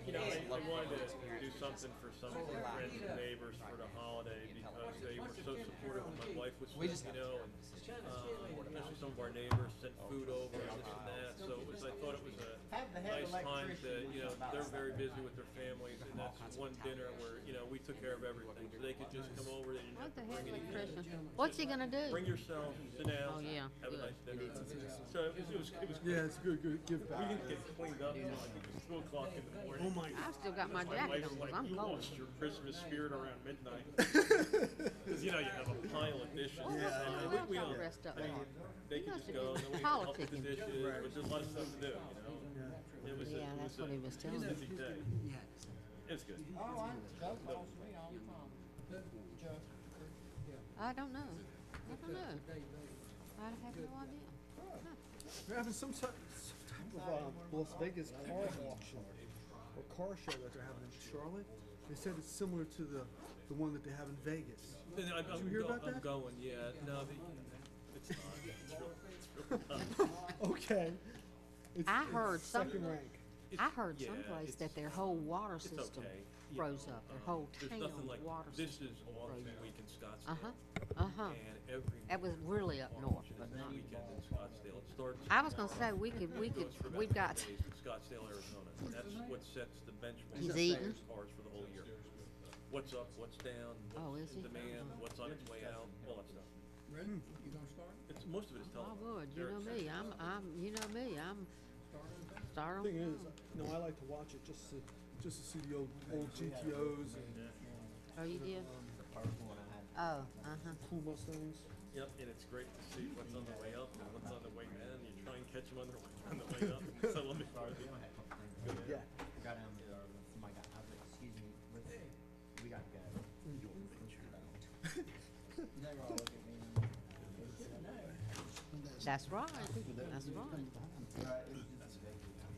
because I wanted to do something for some of my friends and neighbors for the holiday because they were so supportive when my wife was sick, and especially some of our neighbors sent food over and this and that. So I thought it was a nice time to, they're very busy with their families, and that's one dinner where, we took care of everything. So they could just come over, they didn't have What the to heck bring with anything. Christmas? What's he gonna do? Bring yourself, sit down, Oh, yeah, have a good. nice dinner. So it was Yeah, it's good give we back. didn't get cleaned up until like 2 o'clock in the morning. Oh my I still got my My jacket wife's on like, because I'm you cold. lost your Christmas spirit around midnight. Because you have a pile of dishes. Well, Yeah, I know. We all don't. dressed up I mean, for? they You could must just have go been and then we help with the politicking. dishes, Right. but there's a lot of stuff to do. Yeah. It was Yeah, that's what he was telling a me. busy day. It's good. I don't know. I don't know. I have no idea. They're having some type of Las Vegas car auction or car show that they're having in Charlotte. They said it's similar to the one that they have in Vegas. Did you hear about I'm that? going, yeah. No, it's not. It's really not. Okay. It's, I it's heard some- second rank. I heard Yeah, someplace it's- that their whole water It's system okay. froze up. Their whole There's town nothing like water this system is froze auction up. week in Scottsdale. And every that was really up north, but auction not. weekend in Scottsdale. It starts. I was gonna say we could, goes for about we've got. 10 days in Scottsdale, Arizona. That's what sets the benchmark. He's for eating. cars for the whole year. What's up? What's down? Oh, What's is in he? demand? What's on its way out? All that stuff. Ready? You gonna start? It's most of it is I telephone. would. You know me. You know me. I'm star on Thing is, phone. I like to watch it just to see the old GTOs and Oh, you did? Oh, cool Mustangs. Yep, and it's great to see what's on the way up and what's on the way down. You try and catch them on the way up. So let me. Yeah. Got down there, somebody got, I was like, excuse me, we gotta go. They were all looking at me. that's right. That's right.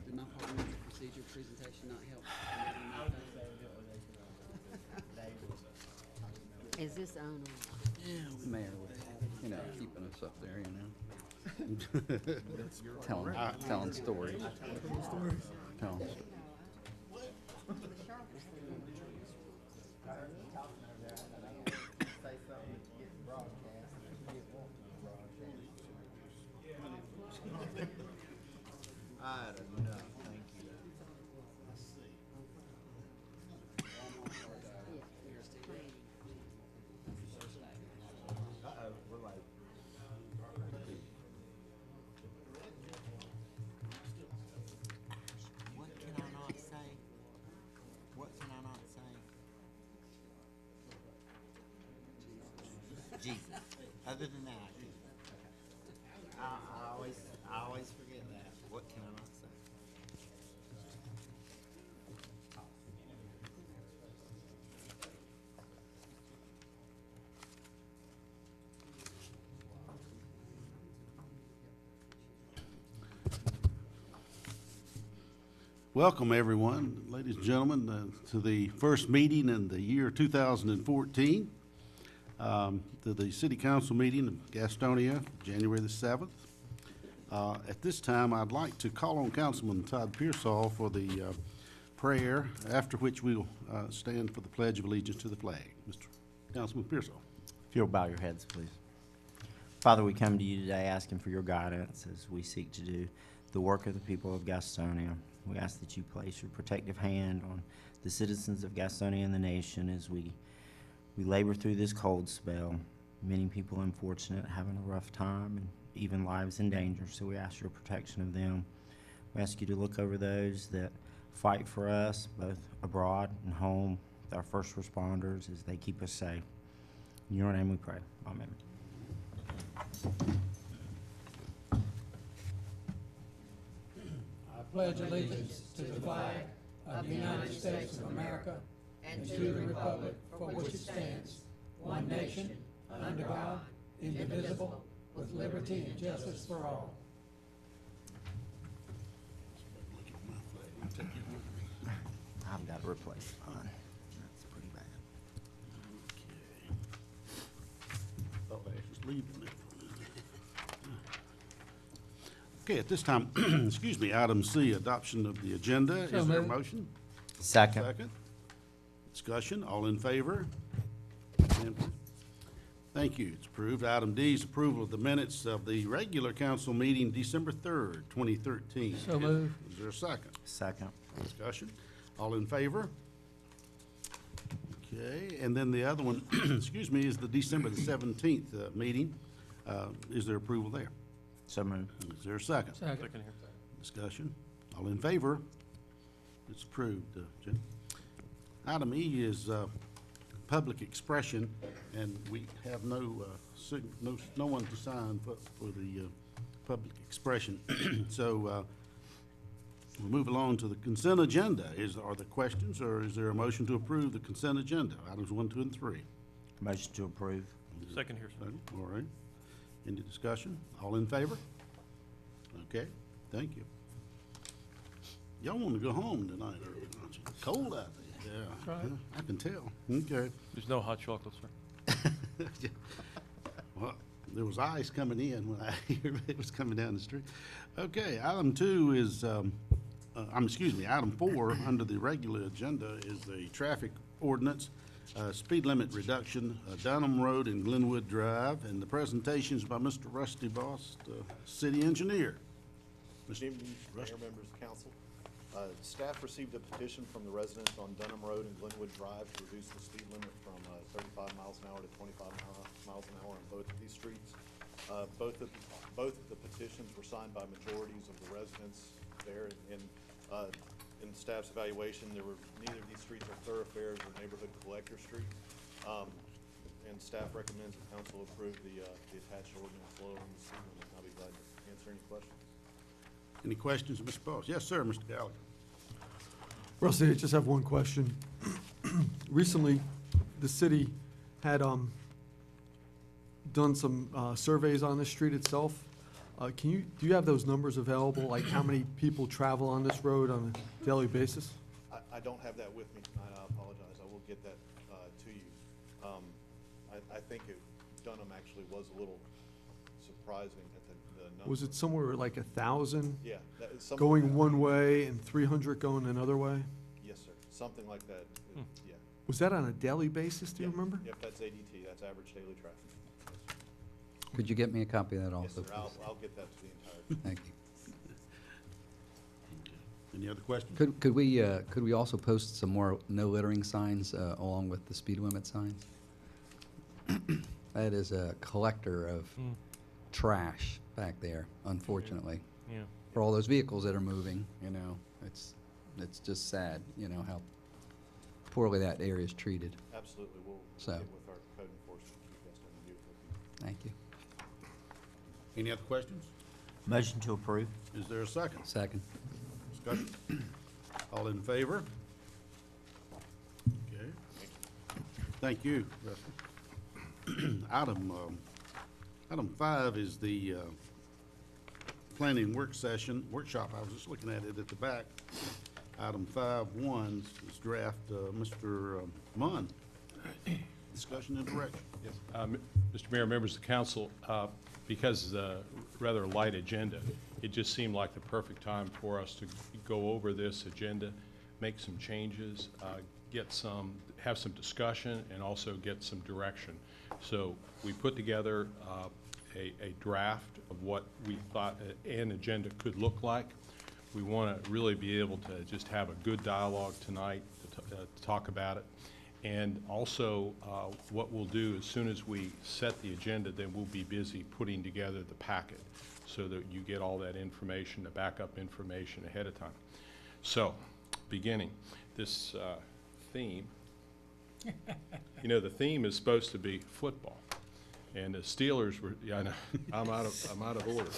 Did my parliamentary procedure presentation not help? Is this on? Mayor was, keeping us up there, telling stories. Telling stories. Say something that's getting broadcast, and you get one broadcast. I don't know, thank you. Uh-oh, we're like. What can I not say? What can I not say? Jesus. Other than that, I can. I always forget that. What can I not say? Welcome, everyone, ladies and gentlemen, to the first meeting in the year 2014, to the City Council meeting of Gastonia, January the 7th. At this time, I'd like to call on Councilman Todd Pearsall for the prayer, after which we'll stand for the Pledge of Allegiance to the flag. Mr. Councilman Pearsall. If you'll bow your heads, please. Father, we come to you today asking for your guidance as we seek to do the work of the people of Gastonia. We ask that you place your protective hand on the citizens of Gastonia and the nation as we labor through this cold spell. Many people unfortunate, having a rough time, and even lives in danger, so we ask your protection of them. We ask you to look over those that fight for us, both abroad and home, with our first responders as they keep us safe. In your name we pray. Amen. I pledge allegiance to the flag of the United States of America and to the republic for which it stands, one nation, under God, indivisible, with liberty and justice for all. I've got to replace mine. That's pretty bad. Thought I was leaving it. Okay, at this time, excuse me, item C, adoption of the agenda. So Is there a moved. motion? Second. Second. Discussion, all in favor? Thank you, it's approved. Item D is approval of the minutes of the regular council meeting December 3rd, 2013. So moved. Is there a second? Second. Discussion, all in favor? Okay, and then the other one, excuse me, is the December the 17th meeting. Is there approval there? So moved. Is there a second? Second. Second here. Discussion, all in favor? It's approved, Jen. Item E is public expression, and we have no one to sign for the public expression. So we'll move along to the consent agenda. Are there questions, or is there a motion to approve the consent agenda, items 1, 2, and 3? Motion to approve. Second here, sir. Second, all right. Any discussion? All in favor? Okay, thank you. Y'all want to go home tonight, early, don't you? Cold out there. Yeah, That's right. yeah, I can tell. Okay. There's no hot chocolate, sir. Well, there was ice coming in when I heard it was coming down the street. Okay, item 2 is, item 4 under the regular agenda is the traffic ordinance, speed limit reduction, Dunham Road and Glenwood Drive, and the presentation is by Mr. Rusty Boss, the city engineer. Good evening, Mayor, members of council. Staff received a petition from the residents on Dunham Road and Glenwood Drive to reduce the speed limit from 35 miles an hour to 25 miles an hour on both of these streets. Both of the petitions were signed by majorities of the residents there, and in staff's evaluation, neither of these streets are thoroughfares or neighborhood collector streets. And staff recommends the council approve the attached ordinance lowering the speed limit. I'll be glad to answer any questions. Any questions, Mr. Boss? Yes, sir, Mr. Gallagher. Rusty, I just have one question. Recently, the city had done some surveys on the street itself. Do you have those numbers available, like how many people travel on this road on a daily basis? I don't have that with me tonight, I apologize, I will get that to you. I think Dunham actually was a little surprising at the number. Was it somewhere like 1,000 Yeah. That is something going like- one way and 300 going another way? Yes, sir, something like that, yeah. Was that on a daily basis, do you Yep, remember? Yep, that's ADT, that's average daily traffic. Could you get me a copy of that Yes, also, sir, please? I'll get that to the entire. Thank you. Any other questions? Could we also post some more no littering signs along with the speed limit signs? That is a collector of trash back there, unfortunately. Yeah. For all those vehicles that are moving, you know, it's just sad, you know, how poorly that area is treated. Absolutely, we'll So. get with our code enforcement, keep that on the vehicle. Thank you. Any other questions? Motion to approve. Is there a second? Second. Discussion? All in favor? Okay. Thank you, Rusty. Item 5 is the planning workshop. I was just looking at it at the back. Item 5.1 is draft, Mr. Munn. Discussion and direction. Yes. Mr. Mayor, members of the council, because of the rather light agenda, it just seemed like the perfect time for us to go over this agenda, make some changes, have some discussion, and also get some direction. So we put together a draft of what we thought an agenda could look like. We want to really be able to just have a good dialogue tonight to talk about it. And also, what we'll do as soon as we set the agenda, then we'll be busy putting together the packet so that you get all that information, the backup information ahead of time. So, beginning, this theme, you know, the theme is supposed to be football. And the Steelers were, yeah, I know, I'm out of order.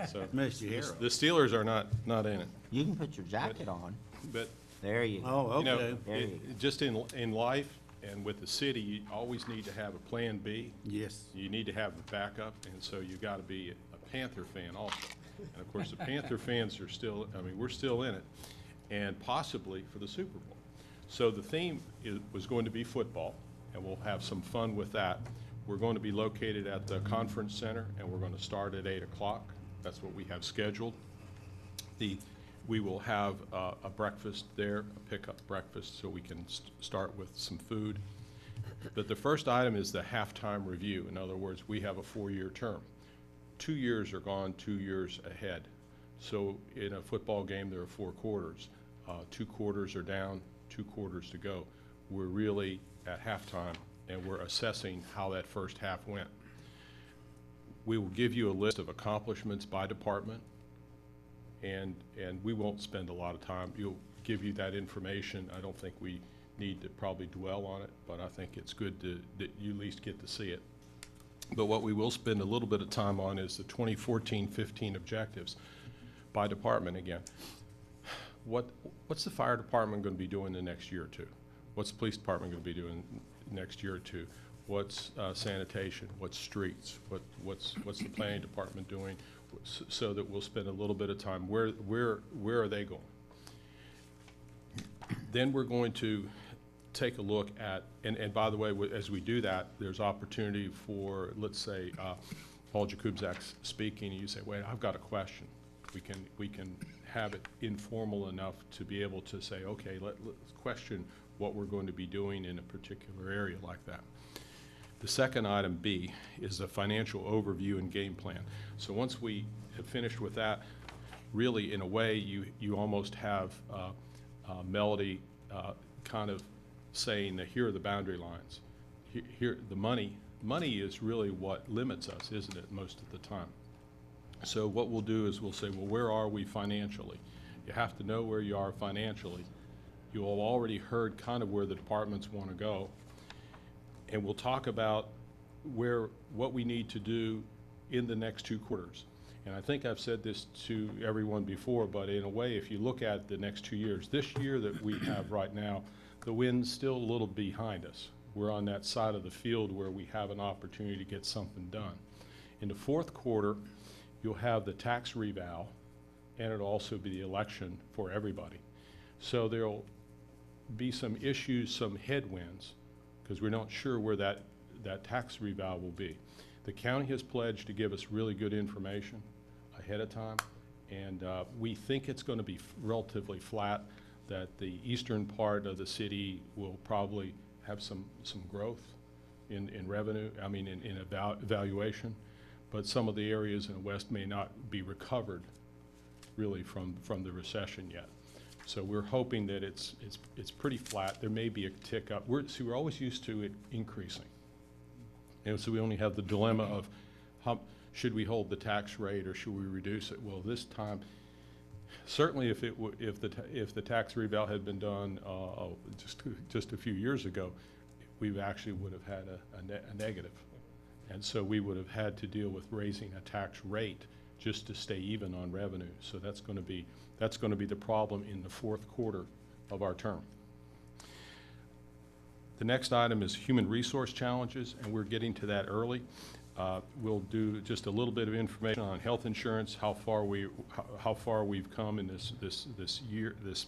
So Messed your hair up. the Steelers are not in it, You can put your jacket on. but There you go. Oh, you know, okay. There you just in life and with the city, you always need to have a plan B. Yes. You need to have a backup, and so you got to be a Panther fan also. And of course, the Panther fans are still, I mean, we're still in it, and possibly for the Super Bowl. So the theme was going to be football, and we'll have some fun with that. We're going to be located at the conference center, and we're going to start at 8 o'clock. That's what we have scheduled. We will have a breakfast there, a pickup breakfast, so we can start with some food. But the first item is the halftime review. In other words, we have a 4-year term. 2 years are gone, 2 years ahead. So in a football game, there are 4 quarters. 2 quarters are down, 2 quarters to go. We're really at halftime, and we're assessing how that first half went. We will give you a list of accomplishments by department, and we won't spend a lot of time. You'll give you that information. I don't think we need to probably dwell on it, but I think it's good that you at least get to see it. But what we will spend a little bit of time on is the 2014-15 objectives by department again. What's the fire department going to be doing the next year or two? What's the police department going to be doing next year or two? What's sanitation? What's streets? What's the planning department doing? So that we'll spend a little bit of time. Where are they going? Then we're going to take a look at, and by the way, as we do that, there's opportunity for, let's say, Paul Jakubczak's speaking, and you say, wait, I've got a question. We can have it informal enough to be able to say, okay, let's question what we're going to be doing in a particular area like that. The second item, B, is a financial overview and game plan. So once we have finished with that, really, in a way, you almost have Melody kind of saying that here are the boundary lines. Here, the money is really what limits us, isn't it, most of the time? So what we'll do is we'll say, well, where are we financially? You have to know where you are financially. You have already heard kind of where the departments want to go. And we'll talk about what we need to do in the next 2 quarters. And I think I've said this to everyone before, but in a way, if you look at the next 2 years, this year that we have right now, the wind's still a little behind us. We're on that side of the field where we have an opportunity to get something done. In the 4th quarter, you'll have the tax revow, and it'll also be the election for everybody. So there'll be some issues, some headwinds, because we're not sure where that tax revow will be. The county has pledged to give us really good information ahead of time, and we think it's going to be relatively flat, that the eastern part of the city will probably have some growth in revenue, I mean in evaluation, but some of the areas in the west may not be recovered really from the recession yet. So we're hoping that it's pretty flat. There may be a tick up. We're always used to it increasing. And so we only have the dilemma of should we hold the tax rate or should we reduce it? Well, this time, certainly if the tax revow had been done just a few years ago, we actually would have had a negative. And so we would have had to deal with raising a tax rate just to stay even on revenue. So that's going to be the problem in the 4th quarter of our term. The next item is human resource challenges, and we're getting to that early. We'll do just a little bit of information on health insurance, how far we've come in this year, this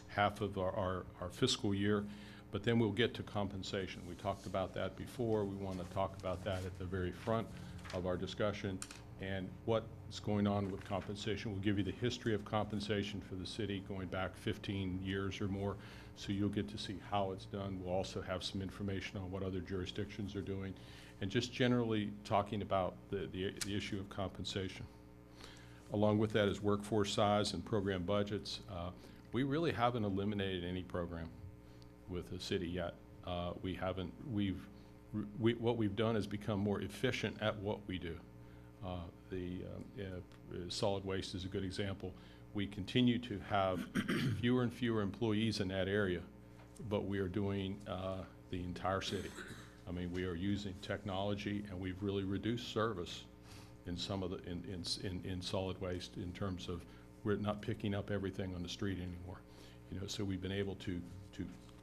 half of our fiscal year. But then we'll get to compensation. We talked about that before. We want to talk about that at the very front of our discussion and what's going on with compensation. We'll give you the history of compensation for the city going back 15 years or more, so you'll get to see how it's done. We'll also have some information on what other jurisdictions are doing, and just generally talking about the issue of compensation. Along with that is workforce size and program budgets. We really haven't eliminated any program with the city yet. What we've done is become more efficient at what we do. Solid waste is a good example. We continue to have fewer and fewer employees in that area, but we are doing the entire city. I mean, we are using technology, and we've really reduced service in some of the in solid waste in terms of we're not picking up everything on the street anymore. You know, so we've been able to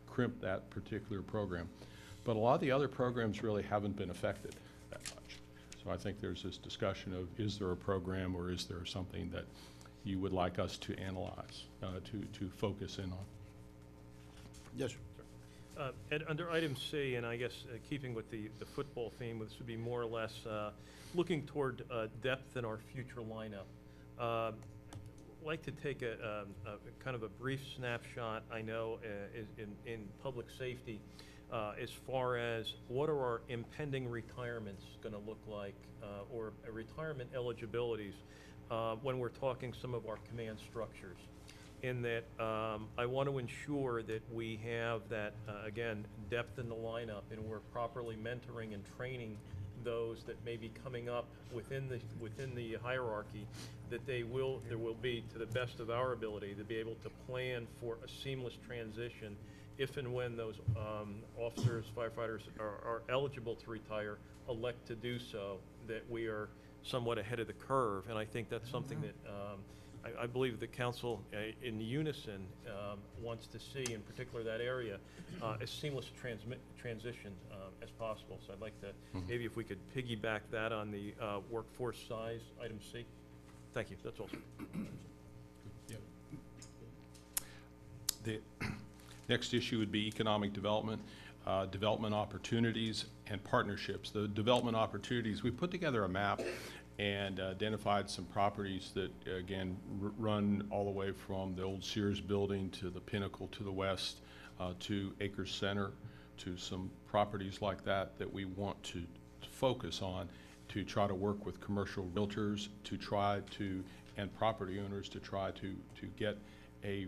crimp that particular program. But a lot of the other programs really haven't been affected that much. So I think there's this discussion of, is there a program or is there something that you would like us to analyze, to focus in on? Yes, sir. Under item C, and I guess keeping with the football theme, this would be more or less looking toward depth in our future lineup. Like to take a kind of a brief snapshot, I know, in public safety, as far as what are our impending retirements going to look like, or retirement eligibilities, when we're talking some of our command structures. In that I want to ensure that we have that, again, depth in the lineup, and we're properly mentoring and training those that may be coming up within the hierarchy, that there will be, to the best of our ability, to be able to plan for a seamless transition if and when those officers, firefighters are eligible to retire, elect to do so, that we are somewhat ahead of the curve. And I think that's something that I believe the council in unison wants to see, in particular that area, as seamless transition as possible. So I'd like to, maybe if we could piggyback that on the workforce size, item C. Thank you, that's all. The next issue would be economic development, development opportunities, and partnerships. The development opportunities, we put together a map and identified some properties that, again, run all the way from the old Sears building to the Pinnacle to the west, to Acres Center, to some properties like that we want to focus on, to try to work with commercial realtors, to try to, and property owners, to try to get a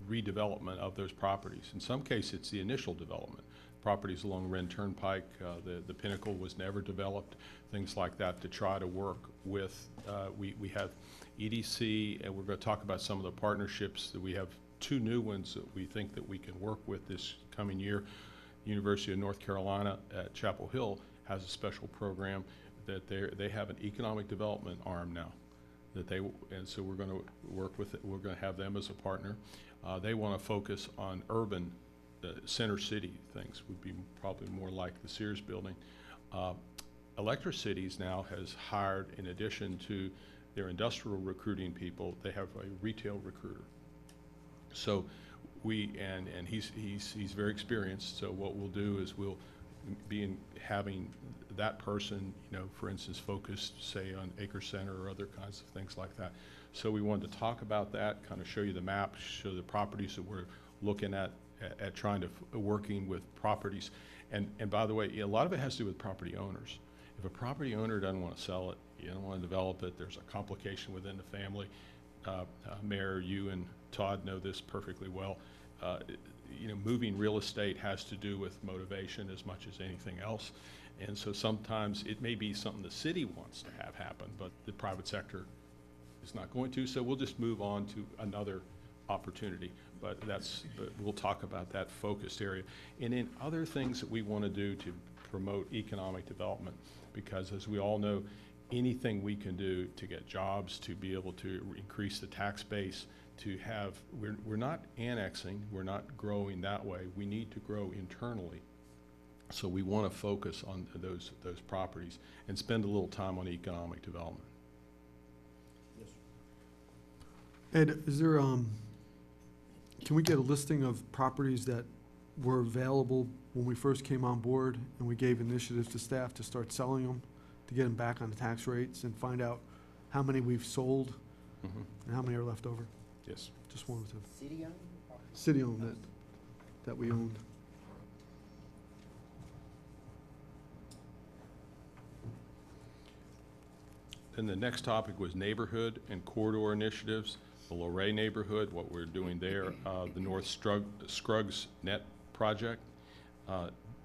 redevelopment of those properties. In some cases, it's the initial development. Properties along Wren Turnpike, the Pinnacle was never developed, things like that, to try to work with. We have EDC, and we're going to talk about some of the partnerships that we have. Two new ones that we think that we can work with this coming year. University of North Carolina at Chapel Hill has a special program that they have an economic development arm now, and so we're going to work with it. We're going to have them as a partner. They want to focus on urban center city things, would be probably more like the Sears building. Electricities now has hired, in addition to their industrial recruiting people, they have a retail recruiter. So and he's very experienced. So what we'll do is we'll be having that person, for instance, focused, say, on Acres Center or other kinds of things like that. So we wanted to talk about that, kind of show you the map, show the properties that we're looking at trying to working with properties. And by the way, a lot of it has to do with property owners. If a property owner doesn't want to sell it, you don't want to develop it, there's a complication within the family. Mayor, you and Todd know this perfectly well. Moving real estate has to do with motivation as much as anything else. And so sometimes it may be something the city wants to have happen, but the private sector is not going to. So we'll just move on to another opportunity. But we'll talk about that focused area. And in other things that we want to do to promote economic development, because as we all know, anything we can do to get jobs, to be able to increase the tax base, to have, we're not annexing, we're not growing that way. We need to grow internally. So we want to focus on those properties and spend a little time on economic development. Yes, sir. Ed, is there, can we get a listing of properties that were available when we first came on board, and we gave initiatives to staff to start selling them, to get them back on the tax rates, and find out how many we've sold and how many are left over? Yes. Just wanted to. City-owned? City-owned that we owned. Then the next topic was neighborhood and corridor initiatives. The Luray neighborhood, what we're doing there, the North Scruggs Net project,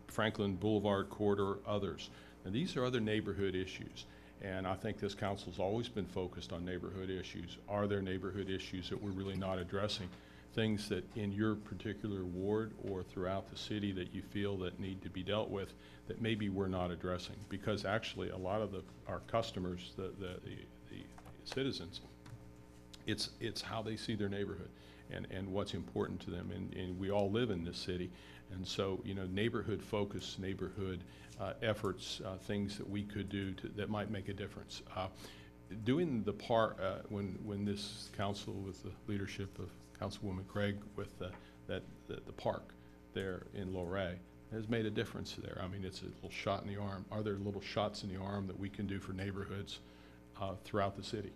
Franklin Boulevard corridor, others. And these are other neighborhood issues. And I think this council's always been focused on neighborhood issues. Are there neighborhood issues that we're really not addressing? Things that in your particular ward or throughout the city that you feel that need to be dealt with that maybe we're not addressing? Because actually a lot of our customers, the citizens, it's how they see their neighborhood and what's important to them. And we all live in this city. And so, neighborhood focus, neighborhood efforts, things that we could do that might make a difference. Doing the part, when this council, with the leadership of Councilwoman Craig, with the park, there in Luray has made a difference there. I mean, it's a little shot in the arm. Are there little shots in the arm that we can do for neighborhoods throughout the city?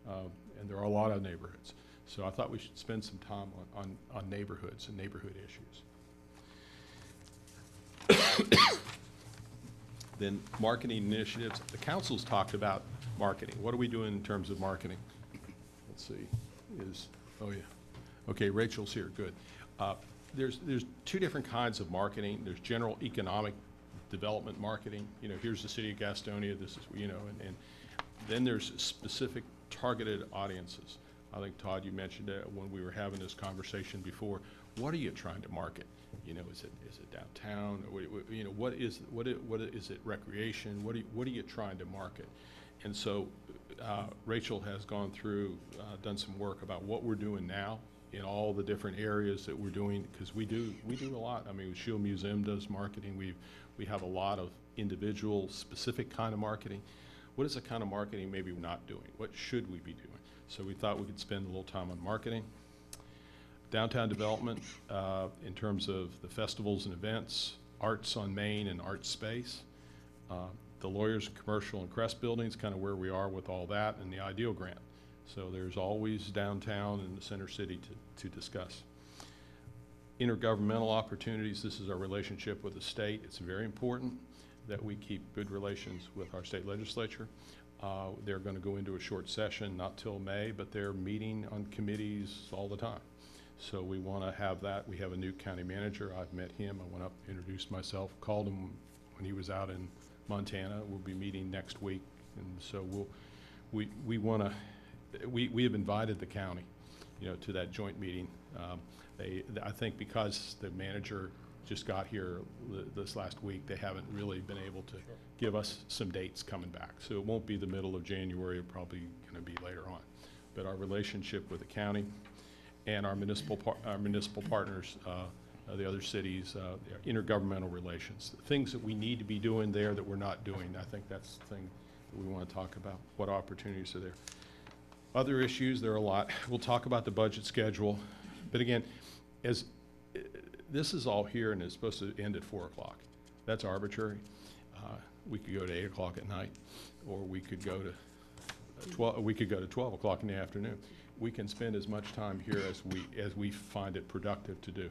And there are a lot of neighborhoods. So I thought we should spend some time on neighborhoods and neighborhood issues. Then marketing initiatives. The council's talked about marketing. What are we doing in terms of marketing? Let's see, oh yeah. Okay, Rachel's here, good. There's two different kinds of marketing. There's general economic development marketing. You know, here's the city of Gastonia, this is, you know, and then there's specific targeted audiences. I think, Todd, you mentioned it when we were having this conversation before. What are you trying to market? You know, is it downtown? Or, you know, what is it recreation? What are you trying to market? And so Rachel has gone through, done some work about what we're doing now in all the different areas that we're doing, because we do a lot. I mean, Shield Museum does marketing. We have a lot of individual specific kind of marketing. What is the kind of marketing maybe we're not doing? What should we be doing? So we thought we could spend a little time on marketing. Downtown development, in terms of the festivals and events, Arts on Main and Art Space. The Lawyers Commercial and Crest buildings, kind of where we are with all that, and the Ideal Grant. So there's always downtown and the center city to discuss. Intergovernmental opportunities, this is our relationship with the state. It's very important that we keep good relations with our state legislature. They're going to go into a short session, not till May, but they're meeting on committees all the time. So we want to have that. We have a new county manager. I've met him. I went up, introduced myself, called him when he was out in Montana. We'll be meeting next week, and so we want to. We have invited the county, you know, to that joint meeting. I think because the manager just got here this last week, they haven't really been able to give us some dates coming back. So it won't be the middle of January. It'll probably going to be later on. But our relationship with the county and our municipal partners, the other cities, intergovernmental relations, things that we need to be doing there that we're not doing. I think that's the thing that we want to talk about. What opportunities are there? Other issues, there are a lot. We'll talk about the budget schedule. But again, as this is all here and it's supposed to end at 4 o'clock. That's arbitrary. We could go to 8 o'clock at night, or we could go to 12 o'clock in the afternoon. We can spend as much time here as we find it productive to do.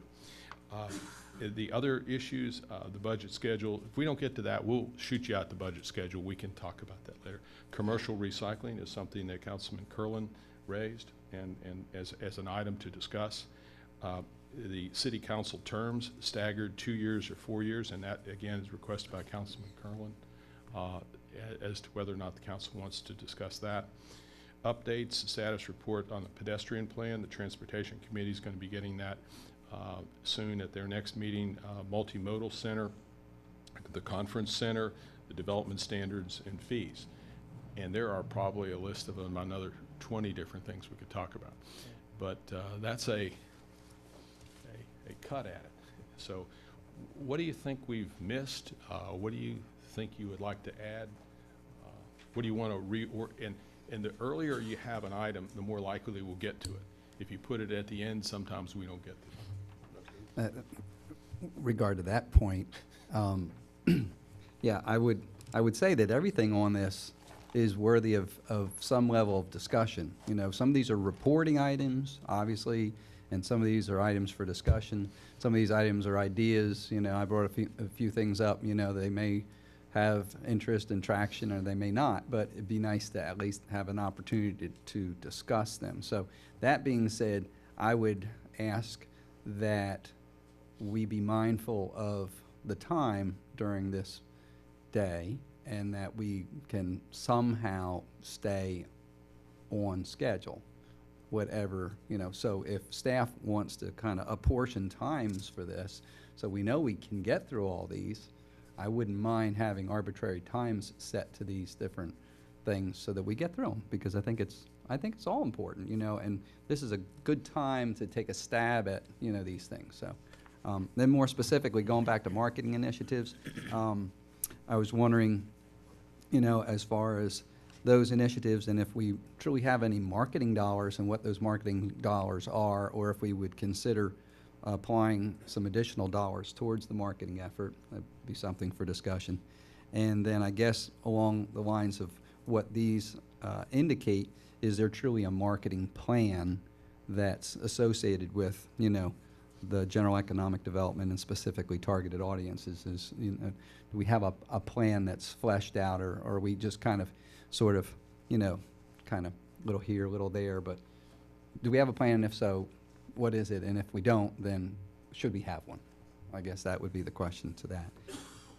The other issues, the budget schedule, if we don't get to that, we'll shoot you out the budget schedule. We can talk about that later. Commercial recycling is something that Councilman Curlin raised and as an item to discuss. The city council terms staggered 2 years or 4 years, and that again is requested by Councilman Curlin as to whether or not the council wants to discuss that. Updates, status report on the pedestrian plan. The Transportation Committee is going to be getting that soon at their next meeting. Multimodal center, the conference center, the development standards and fees. And there are probably a list of them, another 20 different things we could talk about. But that's a cut at it. So what do you think we've missed? What do you think you would like to add? What do you want to and the earlier you have an item, the more likely we'll get to it. If you put it at the end, sometimes we don't get to it. Regard to that point, yeah, I would say that everything on this is worthy of some level of discussion. You know, some of these are reporting items, obviously, and some of these are items for discussion. Some of these items are ideas. You know, I brought a few things up. You know, they may have interest and traction, or they may not, but it'd be nice to at least have an opportunity to discuss them. So that being said, I would ask that we be mindful of the time during this day and that we can somehow stay on schedule, whatever, you know. So if staff wants to kind of apportion times for this, so we know we can get through all these, I wouldn't mind having arbitrary times set to these different things so that we get through them, because I think it's all important, you know, and this is a good time to take a stab at, you know, these things. So then more specifically, going back to marketing initiatives, I was wondering, you know, as far as those initiatives, and if we truly have any marketing dollars and what those marketing dollars are, or if we would consider applying some additional dollars towards the marketing effort. That'd be something for discussion. And then I guess along the lines of what these indicate, is there truly a marketing plan that's associated with, you know, the general economic development and specifically targeted audiences? Is, you know, do we have a plan that's fleshed out, or are we just kind of, sort of, you know, kind of little here, little there, but do we have a plan? If so, what is it? And if we don't, then should we have one? I guess that would be the question to that.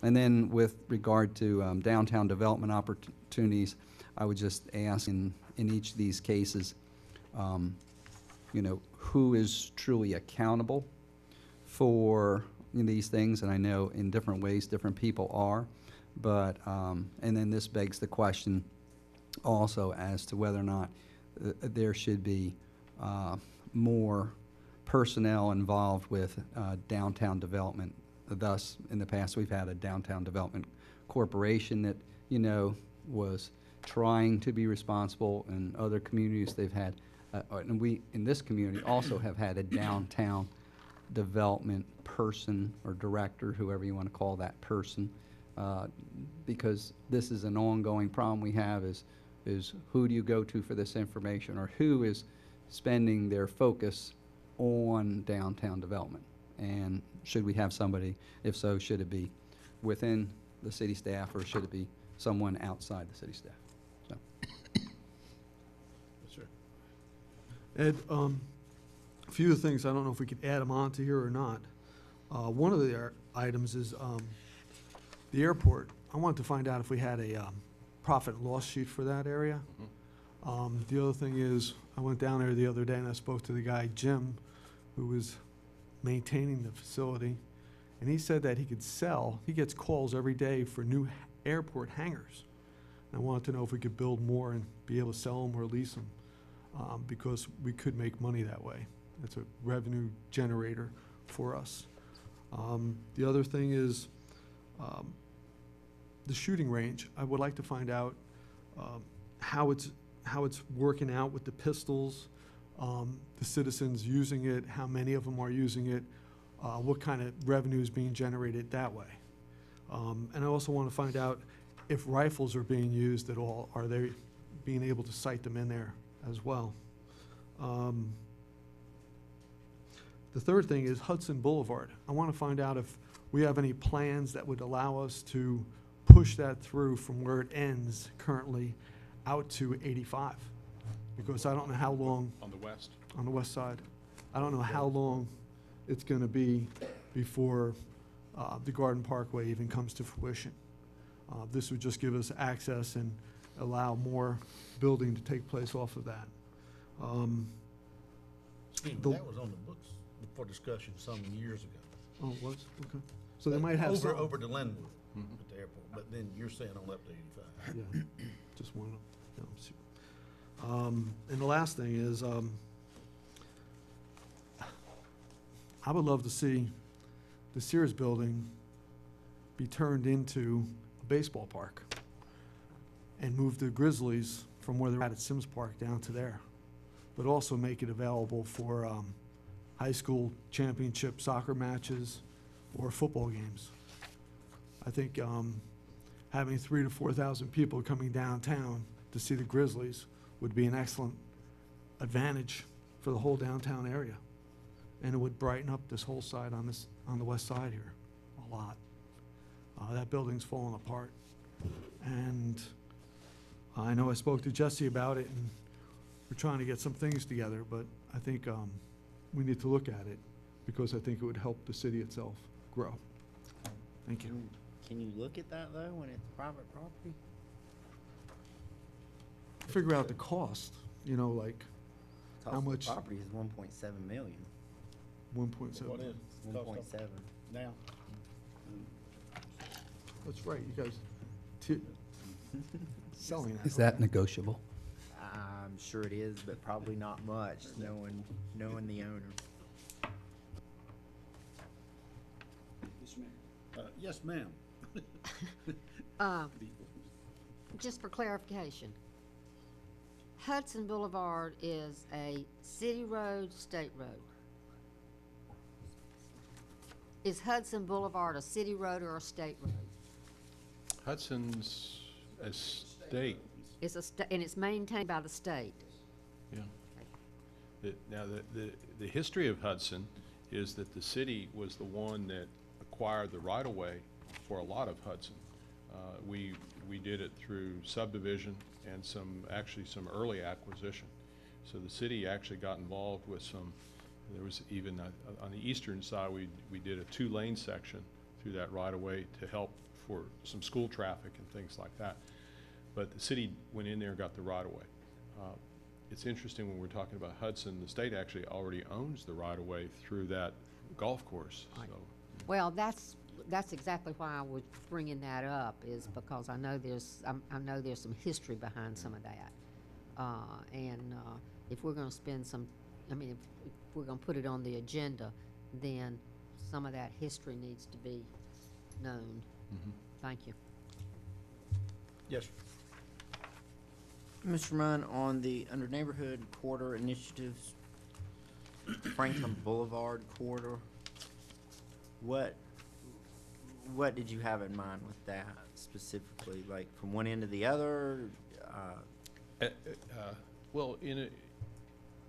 And then with regard to downtown development opportunities, I would just ask in each of these cases, you know, who is truly accountable for these things? And I know in different ways different people are, but, and then this begs the question also as to whether or not there should be more personnel involved with downtown development. Thus, in the past, we've had a downtown development corporation that, you know, was trying to be responsible. In other communities, they've had, and we, in this community, also have had a downtown development person or director, whoever you want to call that person, because this is an ongoing problem we have is who do you go to for this information, or who is spending their focus on downtown development? And should we have somebody? If so, should it be within the city staff, or should it be someone outside the city staff? So. Yes, sir. Ed, a few of the things, I don't know if we could add them on to here or not. One of the items is the airport. I wanted to find out if we had a profit and loss sheet for that area. The other thing is, I went down there the other day and I spoke to the guy, Jim, who was maintaining the facility, and he said that he could sell, he gets calls every day for new airport hangars. And I wanted to know if we could build more and be able to sell them or lease them, because we could make money that way. It's a revenue generator for us. The other thing is the shooting range. I would like to find out how it's working out with the pistols, the citizens using it, how many of them are using it, what kind of revenue is being generated that way. And I also want to find out if rifles are being used at all. Are they being able to sight them in there as well? The third thing is Hudson Boulevard. I want to find out if we have any plans that would allow us to push that through from where it ends currently out to 85. Because I don't know how long. On the west? On the west side. I don't know how long it's going to be before the Garden Parkway even comes to fruition. This would just give us access and allow more building to take place off of that. Excuse me, that was on the books for discussion some years ago. Oh, it was? Okay. So they might have some. Over to Linwood at the airport, but then you're saying on up to 85. Yeah, just one. And the last thing is, I would love to see the Sears building be turned into a baseball park and move the Grizzlies from where they're at Sims Park down to there, but also make it available for high school championship soccer matches or football games. I think having 3,000 to 4,000 people coming downtown to see the Grizzlies would be an excellent advantage for the whole downtown area. And it would brighten up this whole side on the west side here a lot. That building's falling apart. And I know I spoke to Jesse about it, and we're trying to get some things together, but I think we need to look at it because I think it would help the city itself grow. Thank you. Can you look at that though when it's private property? Figure out the cost, you know, like how Cost of the much, property is 1.7 million. 1.7. What is? 1.7. Now? That's right, you guys selling that. Is that negotiable? I'm sure it is, but probably not much, knowing the owner. Yes, ma'am. Just for clarification, Hudson Boulevard is a city road, state road? Is Hudson Boulevard a city road or a state road? Hudson's a state, It's and it's maintained by the state. yeah. Now, the history of Hudson is that the city was the one that acquired the right-of-way for a lot of Hudson. We did it through subdivision and actually some early acquisition. So the city actually got involved with there was even, on the eastern side, we did a 2-lane section through that right-of-way to help for some school traffic and things like that. But the city went in there and got the right-of-way. It's interesting when we're talking about Hudson, the state actually already owns the right-of-way through that golf course, Right. so. Well, that's exactly why I was bringing that up, is because I know there's some history behind some of that. If we're gonna spend some, if we're gonna put it on the agenda, then some of that history needs to be known. Thank you. Yes. Mr. Munn, under neighborhood corridor initiatives, Franklin Boulevard corridor, what did you have in mind with that specifically? Like from one end to the other? Well,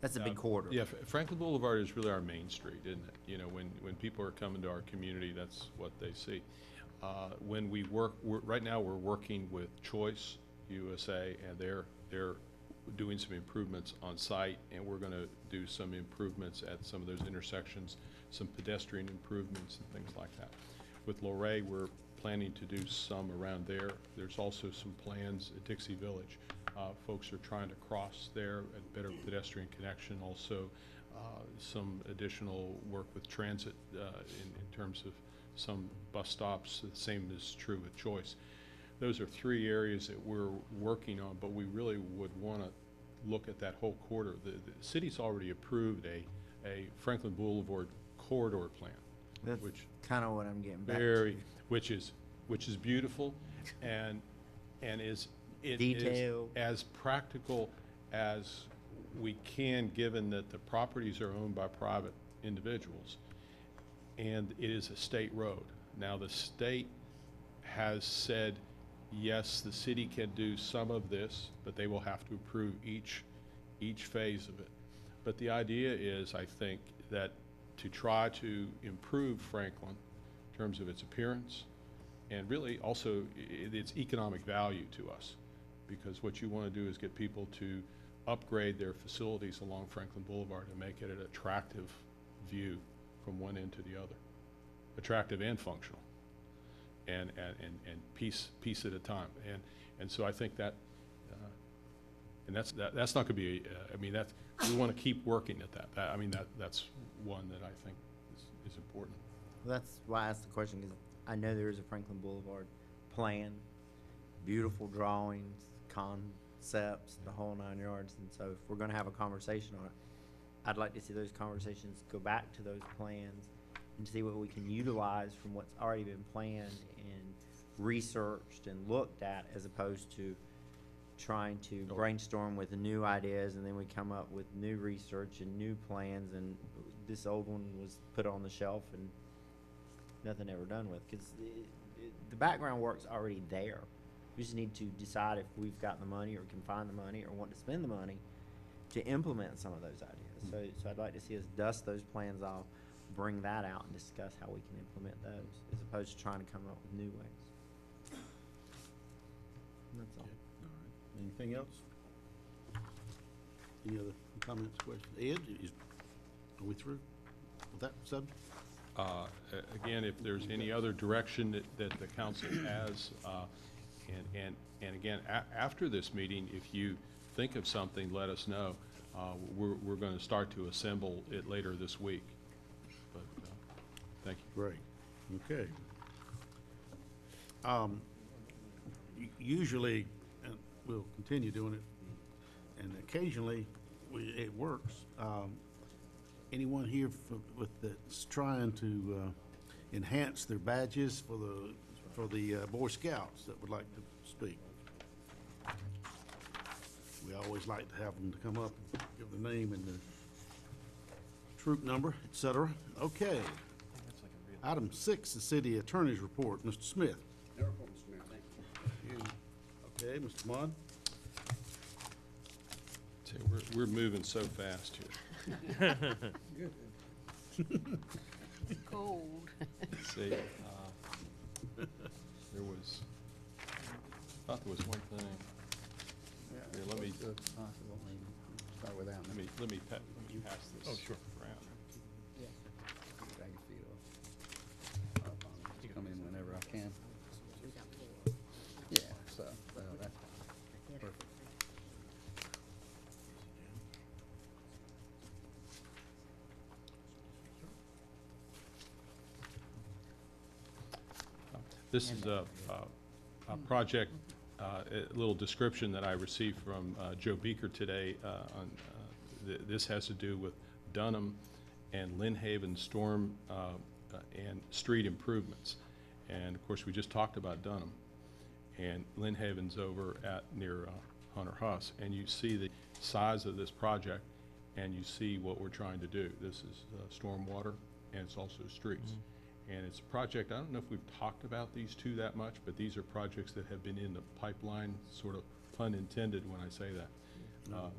That's a big corridor. yeah, Franklin Boulevard is really our main street, isn't it? You know, when people are coming to our community, that's what they see. When right now we're working with Choice USA, and they're doing some improvements on site, and we're gonna do some improvements at some of those intersections, some pedestrian improvements and things like that. With Luray, we're planning to do some around there. There's also some plans at Dixie Village. Folks are trying to cross there, a better pedestrian connection. Also, some additional work with transit in terms of some bus stops. The same is true with Choice. Those are 3 areas that we're working on, but we really would want to look at that whole corridor. The city's already approved a Franklin Boulevard corridor plan, That's which kind of what I'm getting back to. which is beautiful and is Detailed. as practical as we can, given that the properties are owned by private individuals, and it is a state road. Now, the state has said, yes, the city can do some of this, but they will have to approve each phase of it. But the idea is, I think, that to try to improve Franklin in terms of its appearance, and really also its economic value to us, because what you want to do is get people to upgrade their facilities along Franklin Boulevard and make it an attractive view from one end to the other, attractive and functional, and piece at a time. And so I think that, and that's not going to be. We want to keep working at that. That's one that I think is important. Well, that's why I asked the question, because I know there is a Franklin Boulevard plan, beautiful drawings, concepts, the whole 9 yards. And so if we're going to have a conversation on it, I'd like to see those conversations go back to those plans and see what we can utilize from what's already been planned and researched and looked at, as opposed to trying to brainstorm with new ideas, and then we come up with new research and new plans, and this old one was put on the shelf and nothing ever done with, because the background work's already there. We just need to decide if we've got the money or can find the money or want to spend the money to implement some of those ideas. So I'd like to see us dust those plans off, bring that out, and discuss how we can implement those, as opposed to trying to come up with new ways. And that's all. Anything else? Any other comments, questions? Ed, are we through with that subject? Again, if there's any other direction that the council has, and again, after this meeting, if you think of something, let us know. We're going to start to assemble it later this week. But thank you. Great. Okay. Usually, and we'll continue doing it, and occasionally it works. Anyone here that's trying to enhance their badges for the Boy Scouts that would like to speak? We always like to have them to come up and give their name and the troop number, etc. Okay. Item 6, the city attorney's report. Mr. Smith. No report, Mr. Mayor, thank you. Okay, Mr. Munn. See, we're moving so fast here. Cold. See, there was, I thought there was one thing. Here, let me Start with that. pass this around. Drag your feet off. Come in whenever I can. Yeah, so, that's perfect. This is a project, a little description that I received from Joe Beaker today. This has to do with Dunham and Lynn Haven storm and street improvements. And of course, we just talked about Dunham. And Lynn Haven's over at near Hunter Huss. And you see the size of this project, and you see what we're trying to do. This is stormwater, and it's also streets. And it's a project, I don't know if we've talked about these two that much, but these are projects that have been in the pipeline, sort of pun intended when I say that.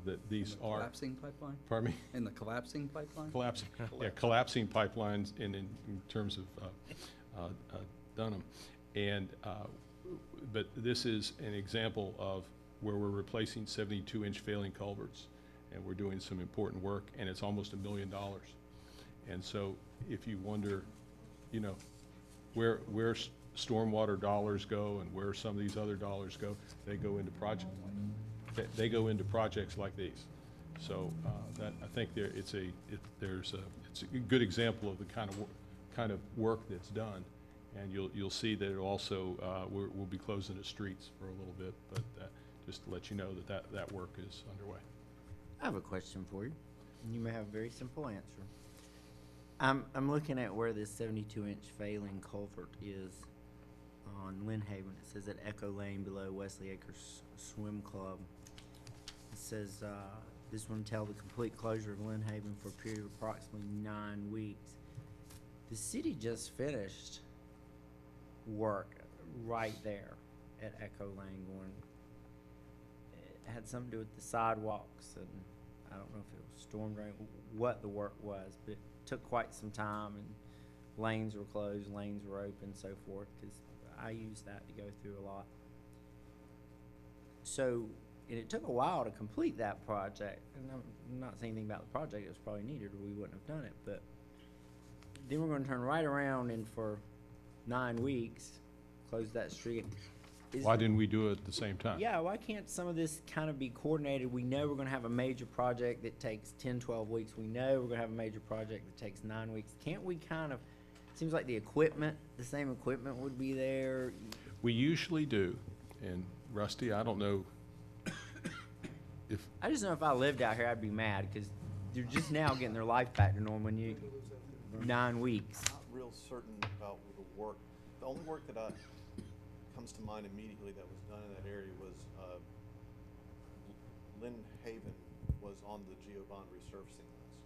That these are. Collapsing pipeline? Pardon me? In the collapsing pipeline? Collapsing, yeah, collapsing pipelines in terms of Dunham. And, but this is an example of where we're replacing 72-inch failing culverts, and we're doing some important work, and it's almost $1 million. And so if you wonder, you know, where stormwater dollars go and where some of these other dollars go, they go into projects like these. So that, I think it's a good example of the kind of work that's done, and you'll see that it also we'll be closing the streets for a little bit, but just to let you know that work is underway. I have a question for you, and you may have a very simple answer. I'm looking at where this 72-inch failing culvert is on Lynn Haven. It says at Echo Lane below Wesley Acres Swim Club. It says this will entail the complete closure of Lynn Haven for a period of approximately 9 weeks. The city just finished work right there at Echo Lane going. It had something to do with the sidewalks, and I don't know if it was storm drain, what the work was, but it took quite some time, and lanes were closed, lanes were open, so forth, because I use that to go through a lot. So, and it took a while to complete that project, and I'm not saying anything about the project, it was probably needed, or we wouldn't have done it, but then we're gonna turn right around and for 9 weeks, close that street. Why didn't we do it at the same time? Yeah, why can't some of this kind of be coordinated? We know we're gonna have a major project that takes 10, 12 weeks. We know we're gonna have a major project that takes 9 weeks. Can't we kind of, seems like the same equipment would be there. We usually do, and Rusty, I don't know if, I just know if I lived out here, I'd be mad, because they're just now getting their life back to normal when 9 weeks. Not real certain about the work. The only work that comes to mind immediately that was done in that area was Lynn Haven was on the GeoBond resurfacing list.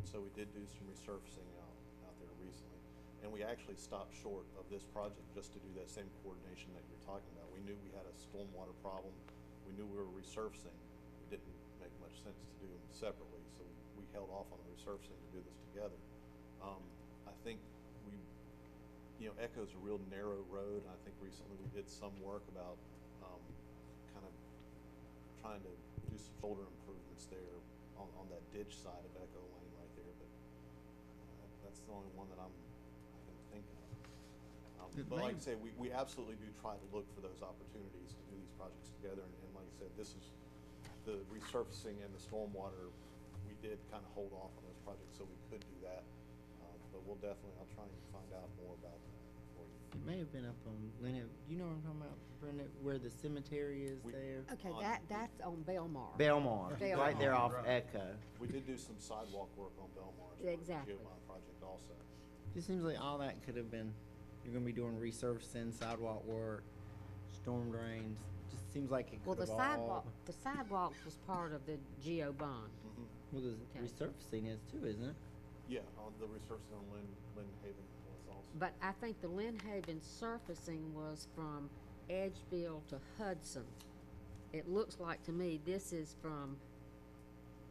And so we did do some resurfacing out there recently. And we actually stopped short of this project just to do that same coordination that you're talking about. We knew we had a stormwater problem. We knew we were resurfacing. It didn't make much sense to do them separately, so we held off on the resurfacing to do this together. I think Echo's a real narrow road, and I think recently we did some work about kind of trying to do some shoulder improvements there on that ditch side of Echo Lane right there, but that's the only one that I can think of. But like I say, we absolutely do try to look for those opportunities to do these projects together, and like I said, this is the resurfacing and the stormwater, we did kind of hold off on those projects so we could do that, but I'll try and find out more about that for you. It may have been up on Lynn. You know what I'm talking about, Brenda, where the cemetery is there? Okay, that's on Belmar. Belmar, right there off Right. Echo. We did do some sidewalk work on Belmar as part of the Exactly. GeoBond project also. Just seems like all that could have been, you're gonna be doing resurfacing, sidewalk work, storm drains. Just seems like it Well, could the have all. sidewalks was part of the Geo bond. Well, the Okay. resurfacing is too, isn't it? Yeah, on the resurfacing on Lynn Haven was but I think the Lynn Haven surfacing was from Edgeville to Hudson. It looks like to me this is from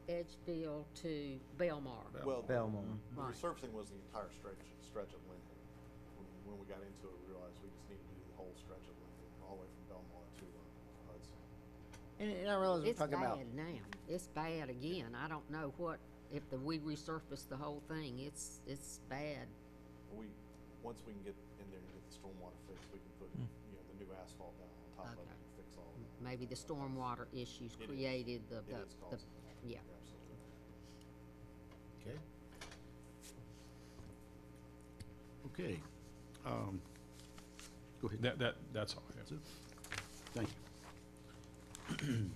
Edgeville to Belmar. Well, Belmont. the Right. resurfacing was the entire stretch of Lincoln. When we got into it, we realized we just needed to do the whole stretch of Lincoln, all the way from Belmar to Hudson. And I realize we're It's talking about, bad now. It's bad again. I don't know if we resurface the whole thing, it's bad. Once we can get in there and get the stormwater fixed, we can put, the new asphalt down on top of it Okay. and fix all of it. Maybe the stormwater issues It is. created the, It is the, costly. yeah. Absolutely. Okay. Go ahead. That's all I have. That's it. Thank you.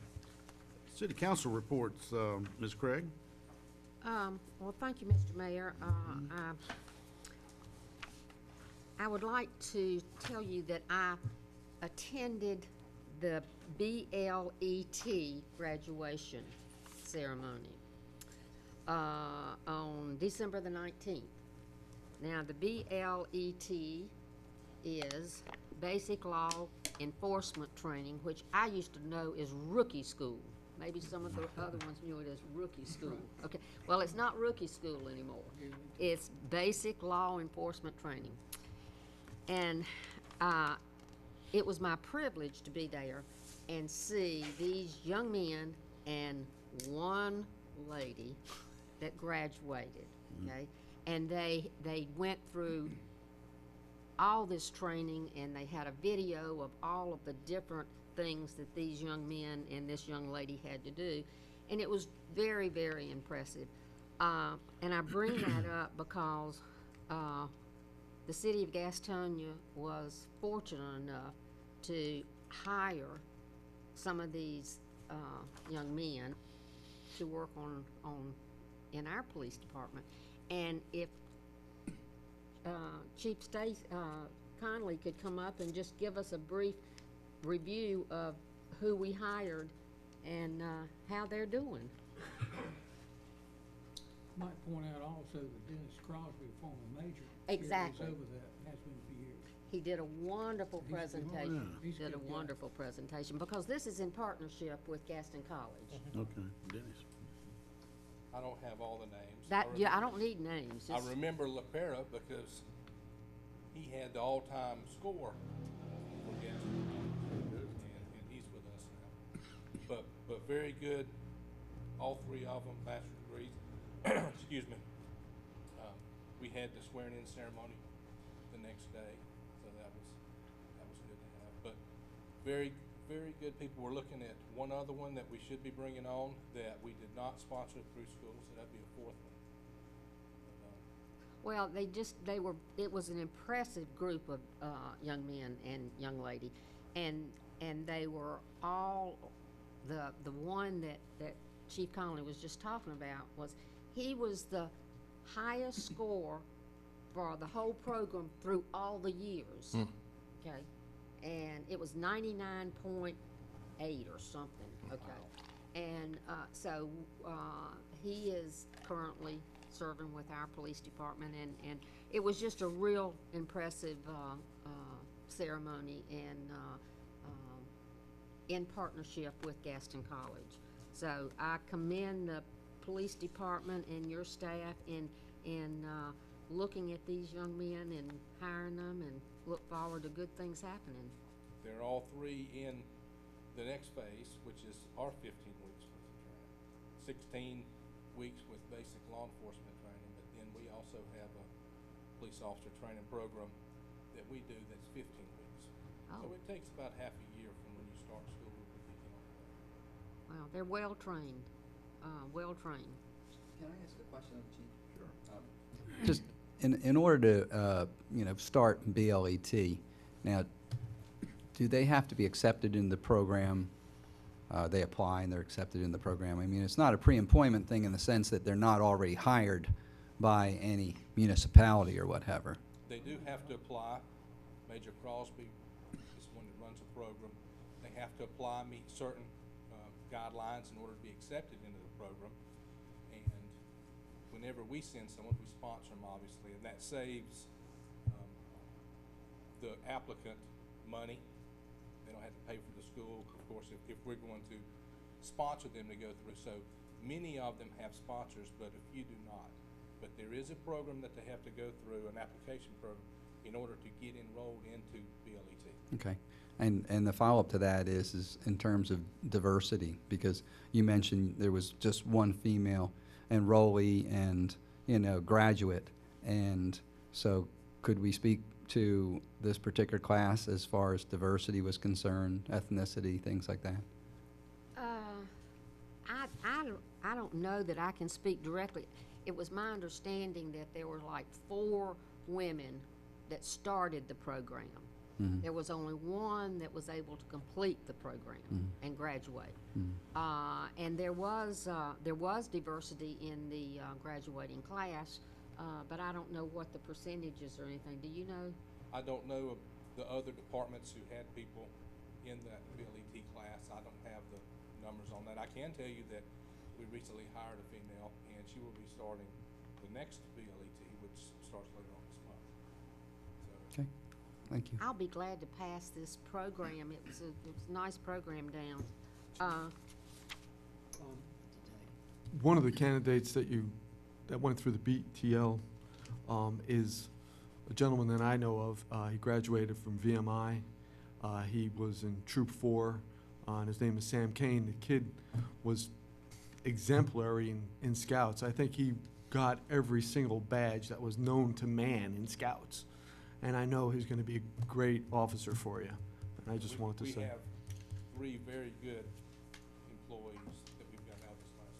City council reports, Ms. Craig? Well, thank you, Mr. Mayor. I would like to tell you that I attended the BLET graduation ceremony on December the 19th. Now, the BLET is Basic Law Enforcement Training, which I used to know is rookie school. Maybe some of the other ones knew it as rookie school. Okay, well, it's not rookie school anymore. It's Basic Law Enforcement Training. And it was my privilege to be there and see these young men and one lady that graduated, okay? And they went through all this training, and they had a video of all of the different things that these young men and this young lady had to do, and it was very, very impressive. And I bring that up because the city of Gastonia was fortunate enough to hire some of these young men to work in our police department. And if Chief Conley could come up and just give us a brief review of who we hired and how they're doing. Might point out also that Dennis Crosby, former major. Exactly. Is over that, has been for years. He did a wonderful He's- presentation. He's a Did a good guy. wonderful presentation, because this is in partnership with Gaston College. Okay, Dennis. I don't have all the names. That, yeah, I remember- don't need names. I just- remember LaPera because he had the all-time score for Gadsden, and he's with us now. But very good, all three of them, master's degrees. Excuse me. We had the swearing-in ceremony the next day, so that was good to have. But very, very good people. We're looking at one other one that we should be bringing on that we did not sponsor through school, so that'd be a fourth one. Well, it was an impressive group of young men and young lady, and they were all, the one that Chief Conley was just talking about he was the highest score for the whole program through all the years. Okay, and it was 99.8 or something. Okay, and so he is currently serving with our police department, and it was just a real impressive ceremony, and in partnership with Gaston College. So I commend the police department and your staff in looking at these young men and hiring them, and look forward to good things happening. They're all three in the next phase, which is our 15 weeks worth of training. 16 weeks with basic law enforcement training, but then we also have a police officer training program that we do that's 15 weeks. Oh. So it takes about half a year from when you start school to begin on that. Well, they're well-trained, well-trained. Can I ask a question of the chief? Sure. Just in order to, start BLET, now, do they have to be accepted in the program? They apply and they're accepted in the program. I mean, it's not a pre-employment thing in the sense that they're not already hired by any municipality or whatever. They do have to apply. Major Crosby is the one that runs the program. They have to apply, meet certain guidelines in order to be accepted into the program. And whenever we send someone, we sponsor them, obviously, and that saves the applicant money. They don't have to pay for the school, of course, if we're going to sponsor them to go through. So many of them have sponsors, but a few do not. But there is a program that they have to go through, an application program, in order to get enrolled into BLET. Okay. And the follow-up to that is in terms of diversity, because you mentioned there was just one female enrollee and, you know, graduate. And so could we speak to this particular class as far as diversity was concerned, ethnicity, things like that? I don't know that I can speak directly. It was my understanding that there were like 4 women that started the program. Mhm. There was only one that was able to complete the program and graduate. And there was diversity in the graduating class, but I don't know what the percentages or anything. Do you know? I don't know of the other departments who had people in that BLET class. I don't have the numbers on that. I can tell you that we recently hired a female, and she will be starting the next BLET, which starts later on this month. So, Okay, thank you. I'll be glad to pass this program. It was a nice program down. One of the candidates that went through the BTL is a gentleman that I know of. He graduated from VMI. He was in Troop 4, and his name is Sam Kane. The kid was exemplary in Scouts. I think he got every single badge that was known to man in Scouts. And I know he's going to be a great officer for you. And I just wanted to say. We have 3 very good employees that we've got out this last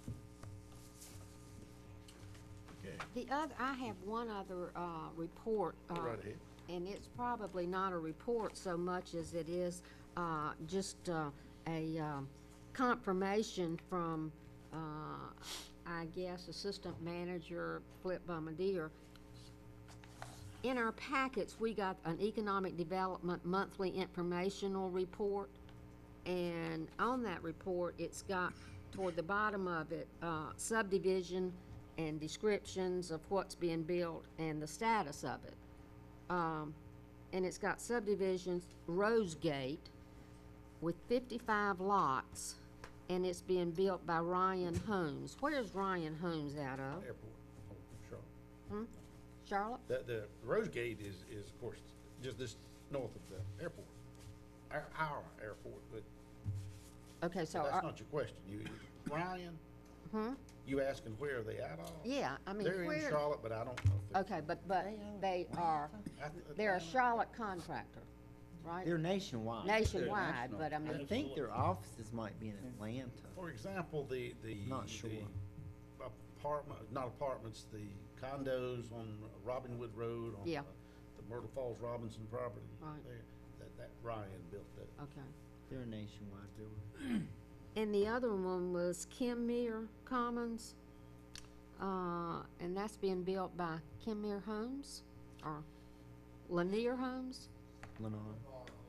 year. I have one other report. Go right ahead. And it's probably not a report so much as it is just a confirmation from, I guess, Assistant Manager Flip Bombardier. In our packets, we got an Economic Development Monthly Informational Report. And on that report, it's got, toward the bottom of it, subdivision and descriptions of what's being built and the status of it. And it's got subdivisions, Rosegate, with 55 lots, and it's being built by Ryan Homes. Where's Ryan Homes out of? Airport, Charlotte. Charlotte? The Rosegate is of course, just this north of the airport. Our airport, but Okay, so, that's not your question. Ryan, you asking where are they out of? yeah, I mean, They're in where? Charlotte, but I don't know if Okay, but they are, they're a Charlotte contractor, right? They're nationwide. Nationwide, but I I mean, think their offices might be in Atlanta. For example, the Not sure. not apartments, the condos on Robinwood Road on Yeah. the Myrtle Falls Robinson property. Right. There, that Ryan built that. okay. They're nationwide. They're And the other one was Kenmere Commons, and that's being built by Kenmere Homes, or Lanier Homes, Lenore.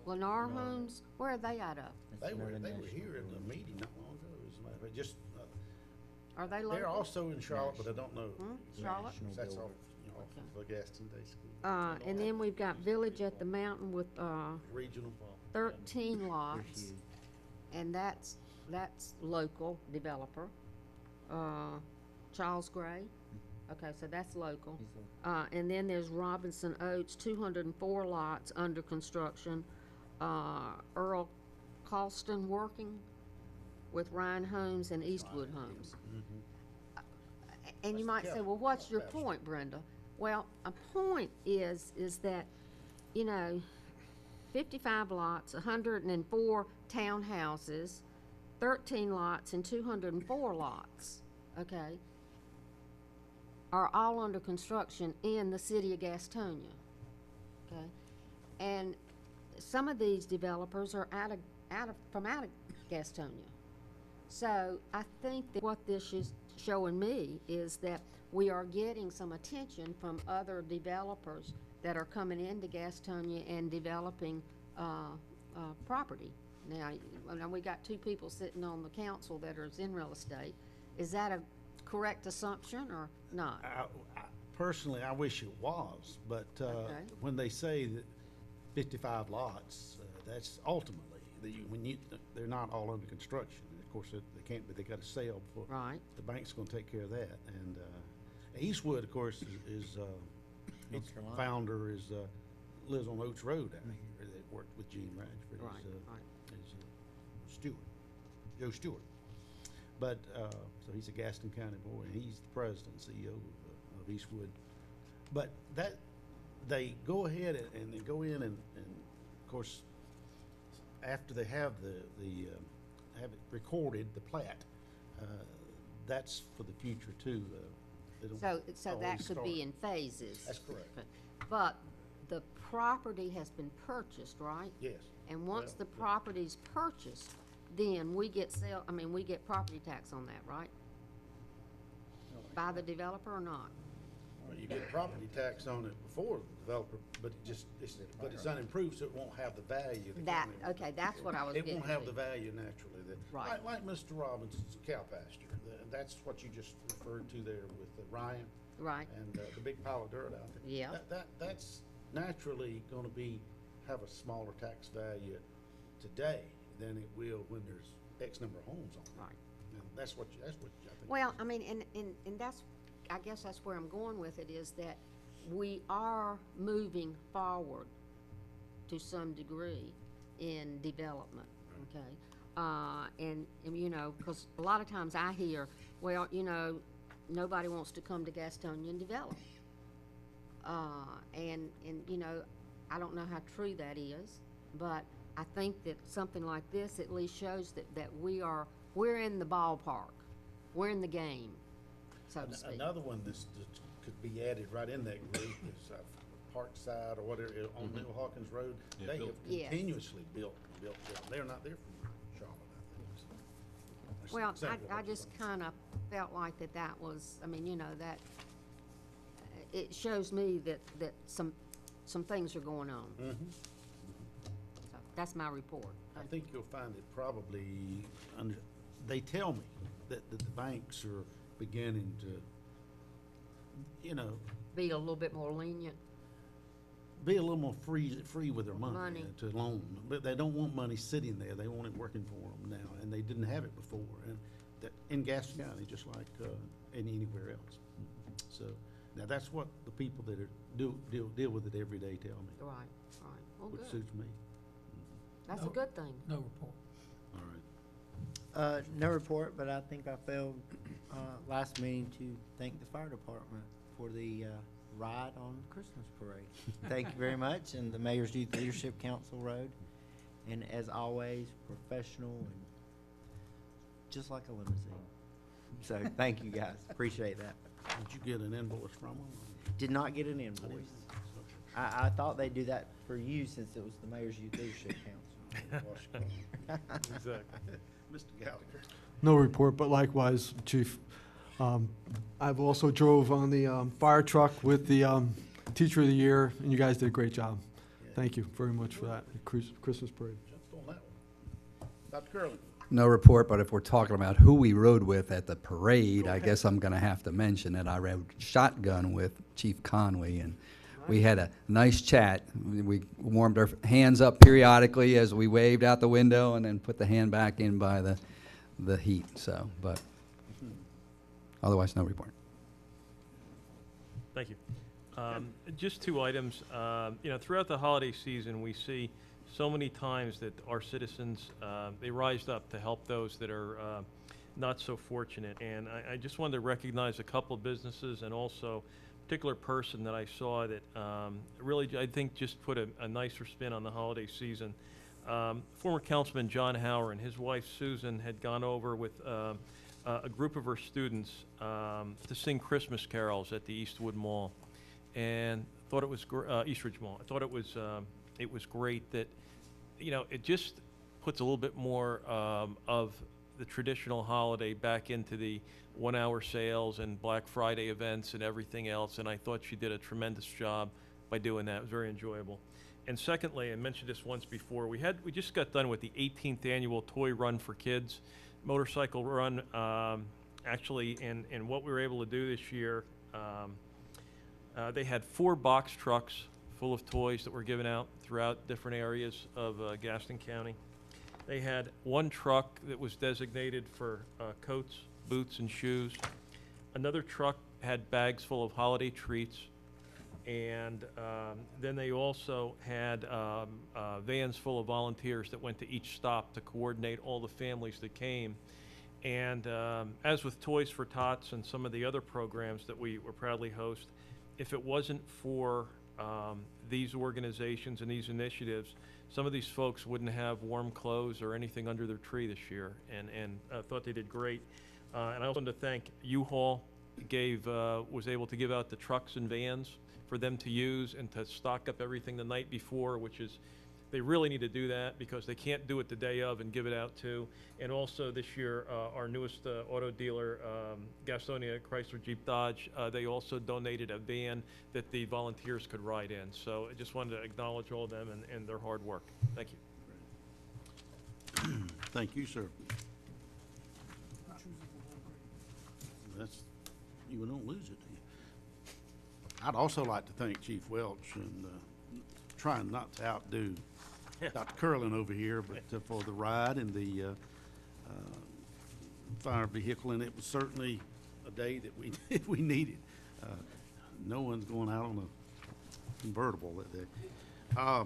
Lennar Homes. Where are they out of? That's They were another national here in the builder. meeting not long ago, as a matter of fact, just, Are they they're local? also in Charlotte, but I don't know. Charlotte? National That's builder. off, off of the Gaston Day School. And then we've got Village at the Mountain with, Regional. 13 They're lots, huge. and that's local developer. Charles Gray, okay, so that's local. He's a- And then there's Robinson Oaks, 204 lots under construction. Earl Colston working with Ryan Homes and Eastwood Homes. And you might say, well, what's your point, Brenda? Well, a point is that, you know, 55 lots, 104 townhouses, 13 lots and 204 lots, okay, are all under construction in the city of Gastonia, okay? And some of these developers are from out of Gastonia. So I think that what this is showing me is that we are getting some attention from other developers that are coming into Gastonia and developing property. Now, we got 2 people sitting on the council that are in real estate. Is that a correct assumption or not? Personally, I wish it was, but Okay. when they say that 55 lots, that's ultimately, they're not all under construction. And of course, they can't be, they got to sell before. Right. The bank's gonna take care of that. And, Eastwood, of course, is its founder lives on Oates Road down here. That worked with Gene Radford. Right, right. Stewart, Joe Stewart. But, so he's a Gaston County boy, and he's the president and CEO of Eastwood. But they go ahead and they go in and of course, after they have have it recorded, the plat, that's for the future too. They don't So that always could be start. in phases. That's correct. But the property has been purchased, right? Yes. And once Well, the property's purchased, then we get we get property tax on that, right? By the developer or not? Well, you get property tax on it before the developer, but it's unimproved, so it won't have the value. the That, county- okay, that's what I was It getting won't have to. the value naturally. Right. Like Mr. Robinson's cow pasture. That's what you just referred to there with Ryan. Right. And the big pile of dirt out there. Yeah. That's naturally gonna have a smaller tax value today than it will when there's X number of homes on it. Right. And that's what I think. Well, I mean, and that's, I guess that's where I'm going with it, is that we are moving forward to some degree in development, okay? And you know, because a lot of times I hear, well, you know, nobody wants to come to Gastonia and develop. And you know, I don't know how true that is, but I think that something like this at least shows that we're in the ballpark. We're in the game, so to speak. Another one that could be added right in that group is Parkside or whatever, on Neil Hawkins Road. Yeah, They built. have Yes. continuously built. They're not there from Charlotte, I think. That's Well, exactly I what just they're kind of felt like that was, I mean, you know, that, it shows me that some things are going on. doing. So that's my report. I think you'll find it probably, they tell me that the banks are beginning to, you know, Be a little bit more lenient. be a little more free with their money Money. to loan. But they don't want money sitting there. They want it working for them now, and they didn't have it before. And that, in Gaston County, just like anywhere else. So now that's what the people that deal with it every day tell me, Right, right. Well, which good. suits me. That's a good thing. No report. All right. No report, but I think I failed last meeting to thank the fire department for the ride on the Christmas parade. Thank you very much, and the Mayor's Youth Leadership Council rode. And as always, professional and just like a limousine. So thank you guys, appreciate that. Did you get an invoice from them? Did not get an invoice. I thought they'd do that for you since it was the Mayor's Youth Leadership Council. Exactly. Mr. Gallagher. No report, but likewise, Chief. I've also drove on the fire truck with the Teacher of the Year, and you guys did a great job. Thank you very much for that Christmas parade. Jumped on that one. Dr. Curley. No report, but if we're talking about who we rode with at the parade, I guess I'm gonna have to mention that I rode shotgun with Chief Conway, and we had a nice chat. We warmed our hands up periodically as we waved out the window and then put the hand back in by the heat, so, but otherwise, no report. Thank you. Just two items. You know, throughout the holiday season, we see so many times that our citizens, they rise up to help those that are not so fortunate. And I just wanted to recognize a couple of businesses and also a particular person that I saw that really, I think, just put a nicer spin on the holiday season. Former Councilman John Hauer and his wife Susan had gone over with a group of her students to sing Christmas carols at the Eastwood Mall, and thought it was Eastridge Mall. I thought it was great that, you know, it just puts a little bit more of the traditional holiday back into the 1 hour sales and Black Friday events and everything else. And I thought she did a tremendous job by doing that. It was very enjoyable. And secondly, I mentioned this once before, we just got done with the 18th annual Toy Run for Kids motorcycle run. Actually, and what we were able to do this year, they had 4 box trucks full of toys that were given out throughout different areas of Gaston County. They had one truck that was designated for coats, boots, and shoes. Another truck had bags full of holiday treats. And then they also had vans full of volunteers that went to each stop to coordinate all the families that came. And as with Toys for Tots and some of the other programs that we proudly host, if it wasn't for these organizations and these initiatives, some of these folks wouldn't have warm clothes or anything under their tree this year, and I thought they did great. And I also want to thank U-Haul, was able to give out the trucks and vans for them to use and to stock up everything the night before, which is, they really need to do that because they can't do it the day of and give it out too. And also this year, our newest auto dealer, Gastonia Chrysler Jeep Dodge, they also donated a van that the volunteers could ride in. So I just wanted to acknowledge all of them and their hard work. Thank you. Thank you, sir. That's, you don't lose it, do you? I'd also like to thank Chief Welch and trying not to outdo Dr. Curlin over here, but for the ride and the fire vehicle, and it was certainly a day that we needed. No one's going out on a convertible that day. Yeah. I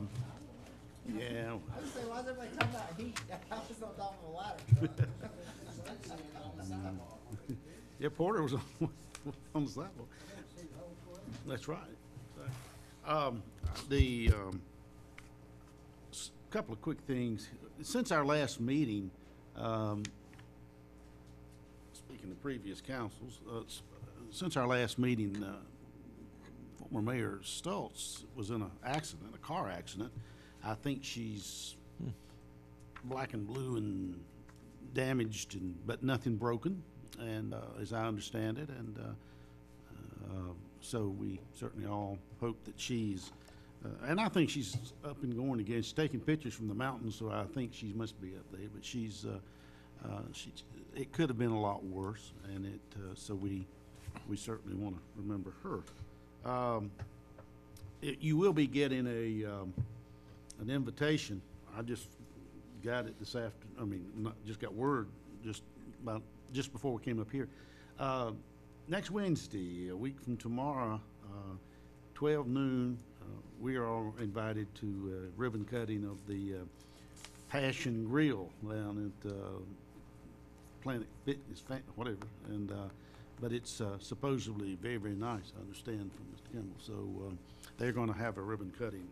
was saying, why is everybody talking about heat? I was on top of a ladder truck. Yeah, Porter was on the sidewalk. That's right. Couple of quick things. Since our last meeting, speaking of previous councils, since our last meeting, former Mayor Stultz was in a car accident. I think she's black and blue and damaged, but nothing broken, and as I understand it, and so we certainly all hope that she's, and I think she's up and going again. She's taking pictures from the mountains, so I think she must be up there. But she's, it could have been a lot worse, and so we certainly want to remember her. You will be getting an invitation. I just got it this afternoon. I mean, just got word just before we came up here. Next Wednesday, a week from tomorrow, 12 noon, we are all invited to ribbon cutting of the Passion Grill down at Planet Fitness, whatever. And but it's supposedly very, very nice, I understand from Mr. Kimball. So they're going to have a ribbon cutting,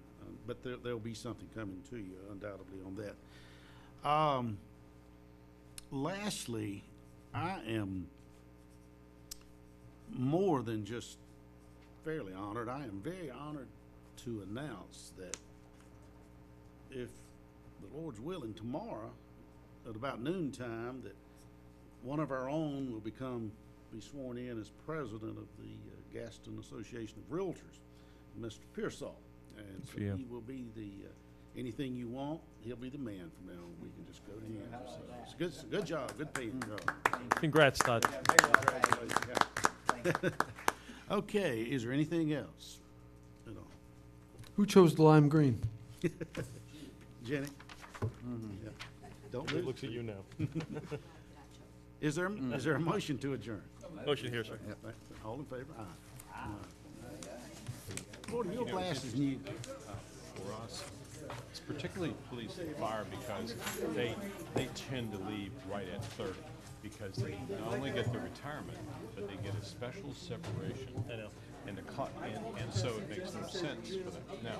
but there'll be something coming to you undoubtedly on that. Lastly, I am more than just fairly honored. I am very honored to announce that if the Lord's willing, tomorrow at about noontime, that one of our own will be sworn in as president of the Gaston Association of Realtors, Mr. Pearsall. And so he will be the anything you want, he'll be the man from now on. We can just go to him. So it's a good job, good paying job. Congrats, Todd. Okay, is there anything else at all? Who chose the lime green? Jenny? Yeah. Don't It lose. looks at you now. Is there a motion to adjourn? Motion here, sir. All in favor? Aye. Lord, your glass is new. For us, it's particularly police and fire because they tend to leave right at 30 because they not only get the retirement, but they get a special separation. I know. And so it makes no sense for them. Now,